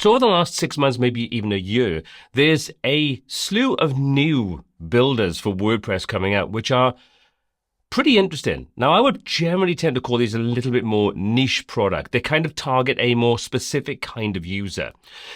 So over the last 6 months, maybe even a year, there's a slew of new builders for WordPress coming out, which are pretty interesting. Now, I would generally tend to call these a little bit more niche product. They kind of target a more specific kind of user.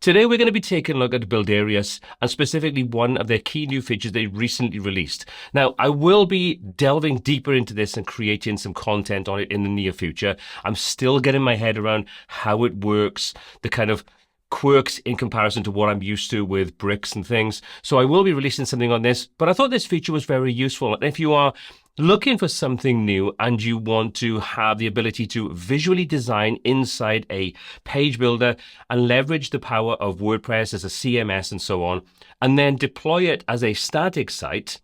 Today, we're going to be taking a look at Buildarius and specifically one of their key new features they recently released. Now, I will be delving deeper into this and creating some content on it in the near future. I'm still getting my head around how it works, the kind of quirks in comparison to what I'm used to with bricks and things. So I will be releasing something on this, but I thought this feature was very useful. And if you are looking for something new and you want to have the ability to visually design inside a page builder and leverage the power of WordPress as a CMS and so on, and then deploy it as a static site,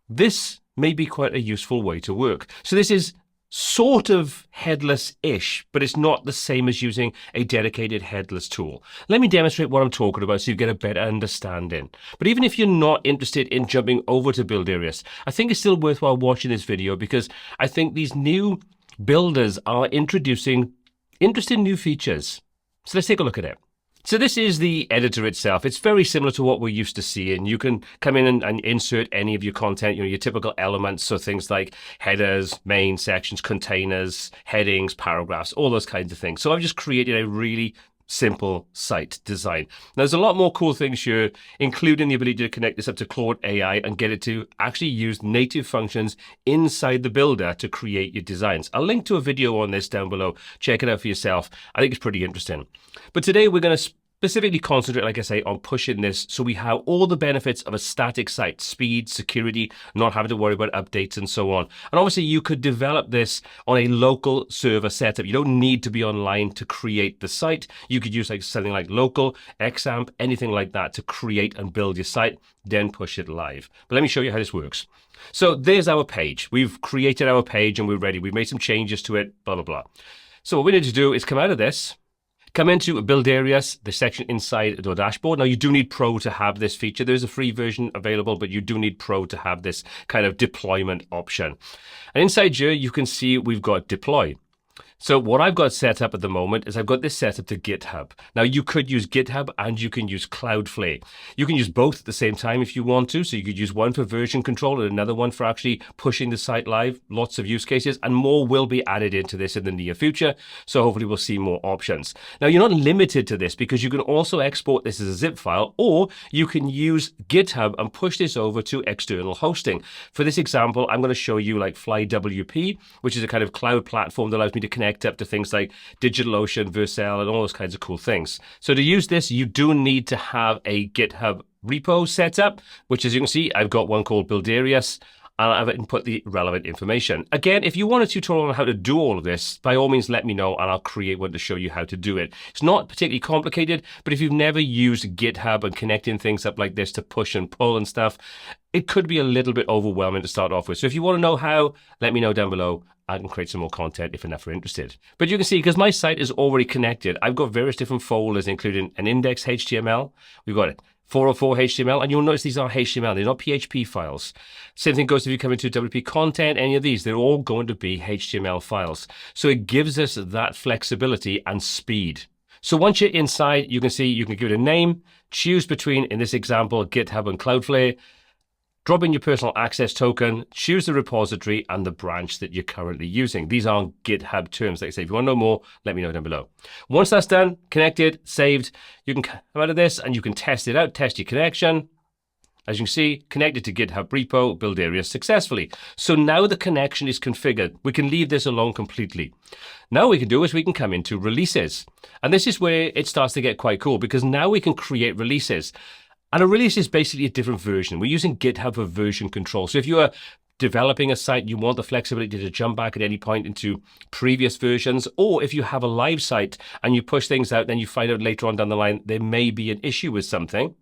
this may be quite a useful way to work. So this is sort of headless-ish, but it's not the same as using a dedicated headless tool. Let me demonstrate what I'm talking about so you get a better understanding. But even if you're not interested in jumping over to Buildarius, I think it's still worthwhile watching this video because I think these new builders are introducing interesting new features. So let's take a look at it. So this is the editor itself. It's very similar to what we're used to seeing. You can come in and insert any of your content, your typical elements, so things like headers, main sections, containers, headings, paragraphs, all those kinds of things. So I've just created a really simple site design. Now, there's a lot more cool things here, including the ability to connect this up to Claude AI and get it to actually use native functions inside the builder to create your designs. I'll link to a video on this down below. Check it out for yourself. I think it's pretty interesting. But today we're going to specifically concentrate, like I say, on pushing this so we have all the benefits of a static site: speed, security, not having to worry about updates and so on. And obviously you could develop this on a local server setup. You don't need to be online to create the site. You could use something like local, XAMPP, anything like that to create and build your site, then push it live. But let me show you how this works. So there's our page. We've created our page and we're ready. We've made some changes to it, blah, blah, blah. So what we need to do is come out of this, come into Buildarius, the section inside the dashboard. Now, you do need Pro to have this feature. There's a free version available, but you do need Pro to have this kind of deployment option. And inside here, you can see we've got deploy. So what I've got set up at the moment is I've got this set up to GitHub. Now, you could use GitHub and you can use Cloudflare. You can use both at the same time if you want to. So you could use one for version control and another one for actually pushing the site live. Lots of use cases, and more will be added into this in the near future. So hopefully we'll see more options. Now, you're not limited to this because you can also export this as a zip file, or you can use GitHub and push this over to external hosting. For this example, I'm going to show you like FlyWP, which is a kind of cloud platform that allows me to connect up to things like DigitalOcean, Vercel, and all those kinds of cool things. So to use this, you do need to have a GitHub repo set up, which, as you can see, I've got one called Buildarius, and I've input the relevant information. Again, if you want a tutorial on how to do all of this, by all means, let me know, and I'll create one to show you how to do it. It's not particularly complicated, but if you've never used GitHub and connecting things up like this to push and pull and stuff, it could be a little bit overwhelming to start off with. So if you want to know how, let me know down below. I can create some more content if enough are interested. But you can see, because my site is already connected, I've got various different folders, including an index HTML. We've got 404 HTML, and you'll notice these are HTML. They're not PHP files. Same thing goes if you come into WP content, any of these, they're all going to be HTML files. So it gives us that flexibility and speed. So once you're inside, you can see you can give it a name, choose between, in this example, GitHub and Cloudflare, drop in your personal access token, choose the repository and the branch that you're currently using. These are GitHub terms. Like I say, if you want to know more, let me know down below. Once that's done, connected, saved, you can come out of this and you can test it out, test your connection. As you can see, connected to GitHub repo, Buildarius successfully. So now the connection is configured. We can leave this alone completely. Now what we can do is we can come into releases. And this is where it starts to get quite cool, because now we can create releases. And a release is basically a different version. We're using GitHub for version control. So if you are developing a site, you want the flexibility to jump back at any point into previous versions, or if you have a live site and you push things out, then you find out later on down the line there may be an issue with something,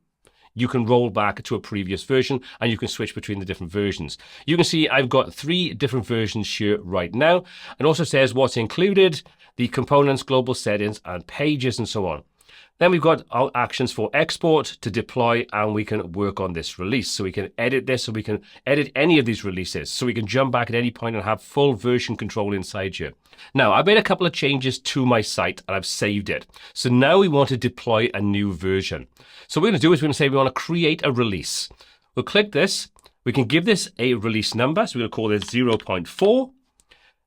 you can roll back to a previous version and you can switch between the different versions. You can see I've got 3 different versions here right now. It also says what's included, the components, global settings, and pages, and so on. Then we've got our actions for export, to deploy, and we can work on this release. So we can edit this, so we can edit any of these releases. So we can jump back at any point and have full version control inside here. Now, I've made a couple of changes to my site and I've saved it. So now we want to deploy a new version. So what we're going to do is we're going to say we want to create a release. We'll click this. We can give this a release number. So we're going to call this 0.4.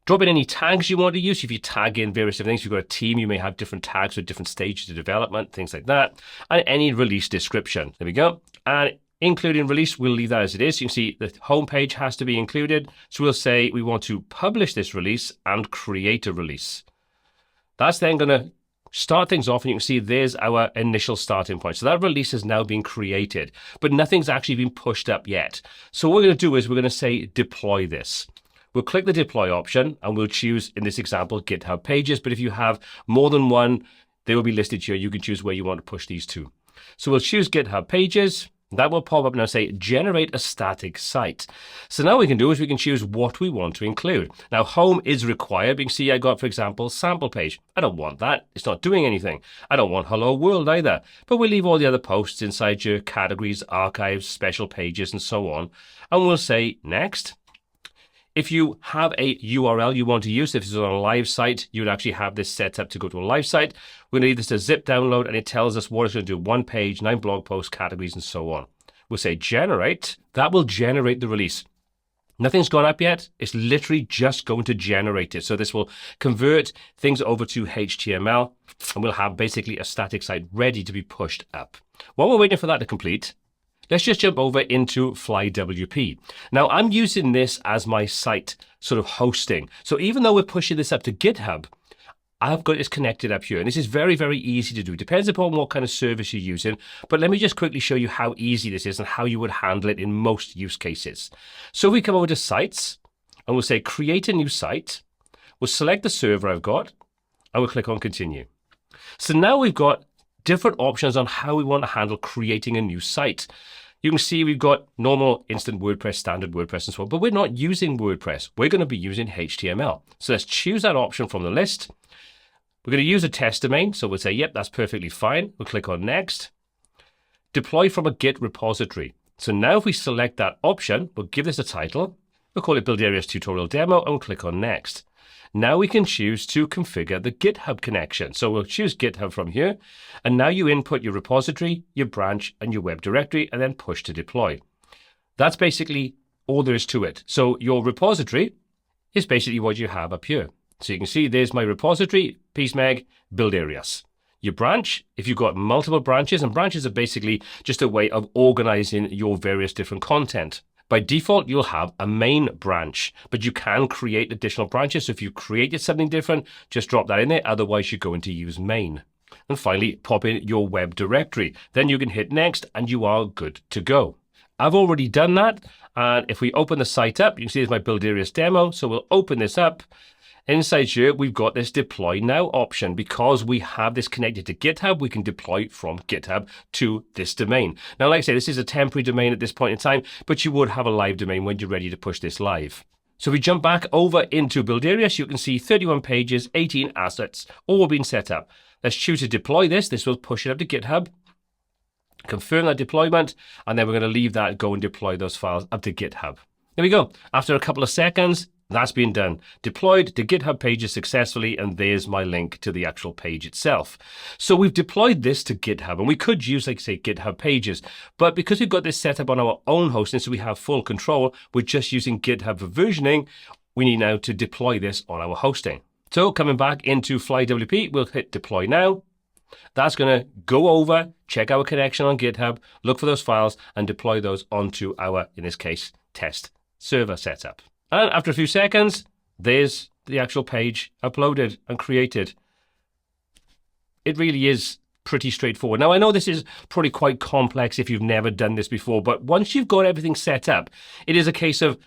Drop in any tags you want to use. If you tag in various different things, if you've got a team, you may have different tags for different stages of development, things like that. And any release description. There we go. And including release, we'll leave that as it is. You can see the home page has to be included. So we'll say we want to publish this release and create a release. That's then going to start things off, and you can see there's our initial starting point. So that release has now been created, but nothing's actually been pushed up yet. So what we're going to do is we're going to say deploy this. We'll click the deploy option and we'll choose, in this example, GitHub Pages. But if you have more than one, they will be listed here. You can choose where you want to push these to. So we'll choose GitHub Pages. That will pop up and say, generate a static site. So now what we can do is we can choose what we want to include. Now, home is required. You can see I got, for example, sample page. I don't want that. It's not doing anything. I don't want hello world either. But we'll leave all the other posts inside your categories, archives, special pages, and so on. And we'll say next. If you have a URL you want to use, if this is on a live site, you would actually have this set up to go to a live site. We're going to leave this to zip download, and it tells us what it's going to do. 1 page, 9 blog posts, categories, and so on. We'll say generate. That will generate the release. Nothing's gone up yet. It's literally just going to generate it. So this will convert things over to HTML, and we'll have basically a static site ready to be pushed up. While we're waiting for that to complete, let's just jump over into FlyWP. Now, I'm using this as my site sort of hosting. So even though we're pushing this up to GitHub, I've got this connected up here. And this is very, very easy to do. It depends upon what kind of service you're using. But let me just quickly show you how easy this is and how you would handle it in most use cases. So we come over to sites and we'll say create a new site. We'll select the server I've got and we'll click on continue. So now we've got different options on how we want to handle creating a new site. You can see we've got normal, instant WordPress, standard WordPress, and so on, but we're not using WordPress. We're going to be using HTML. So let's choose that option from the list. We're going to use a test domain. So we'll say, yep, that's perfectly fine. We'll click on next. Deploy from a Git repository. So now if we select that option, we'll give this a title. We'll call it Buildarius tutorial demo and we'll click on next. Now we can choose to configure the GitHub connection. So we'll choose GitHub from here. And now you input your repository, your branch, and your web directory, and then push to deploy. That's basically all there is to it. So your repository is basically what you have up here. So you can see there's my repository, PeaceMeg, Builderius. Your branch, if you've got multiple branches, and branches are basically just a way of organizing your various different content. By default, you'll have a main branch, but you can create additional branches. So if you created something different, just drop that in there. Otherwise, you're going to use main. And finally, pop in your web directory. Then you can hit next and you are good to go. I've already done that. And if we open the site up, you can see there's my Buildarius demo. So we'll open this up. Inside here, we've got this deploy now option. Because we have this connected to GitHub, we can deploy from GitHub to this domain. Now, like I say, this is a temporary domain at this point in time, but you would have a live domain when you're ready to push this live. So if we jump back over into Buildarius, you can see 31 pages, 18 assets, all being set up. Let's choose to deploy this. This will push it up to GitHub, confirm that deployment, and then we're going to leave that, go and deploy those files up to GitHub. There we go. After a couple of seconds, that's been done. Deployed to GitHub Pages successfully, and there's my link to the actual page itself. So we've deployed this to GitHub, and we could use, like say, GitHub Pages, but because we've got this set up on our own hosting, so we have full control, we're just using GitHub for versioning. We need now to deploy this on our hosting. So coming back into FlyWP, we'll hit deploy now. That's going to go over, check our connection on GitHub, look for those files, and deploy those onto our, in this case, test server setup. And after a few seconds, there's the actual page uploaded and created. It really is pretty straightforward. Now, I know this is probably quite complex if you've never done this before, but once you've got everything set up, it is a case of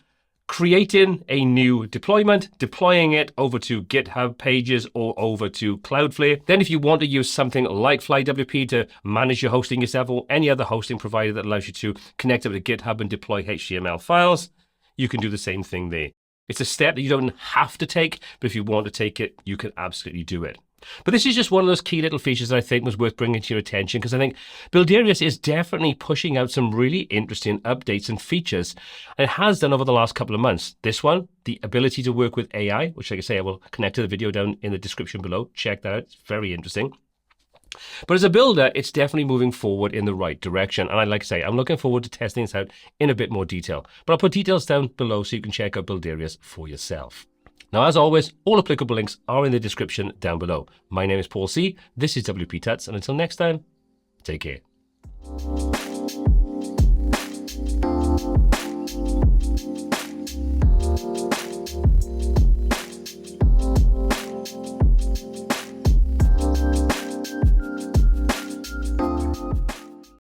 creating a new deployment, deploying it over to GitHub Pages or over to Cloudflare. Then if you want to use something like FlyWP to manage your hosting yourself or any other hosting provider that allows you to connect up to GitHub and deploy HTML files, you can do the same thing there. It's a step that you don't have to take, but if you want to take it, you can absolutely do it. But this is just one of those key little features that I think was worth bringing to your attention, because I think Buildarius is definitely pushing out some really interesting updates and features. And it has done over the last couple of months. This one, the ability to work with AI, which, like I say, I will connect to the video down in the description below. Check that out. It's very interesting. But as a builder, it's definitely moving forward in the right direction. And like I say, I'm looking forward to testing this out in a bit more detail. But I'll put details down below so you can check out Buildarius for yourself. Now, as always, all applicable links are in the description down below. My name is Paul C. This is WPTuts. And until next time, take care.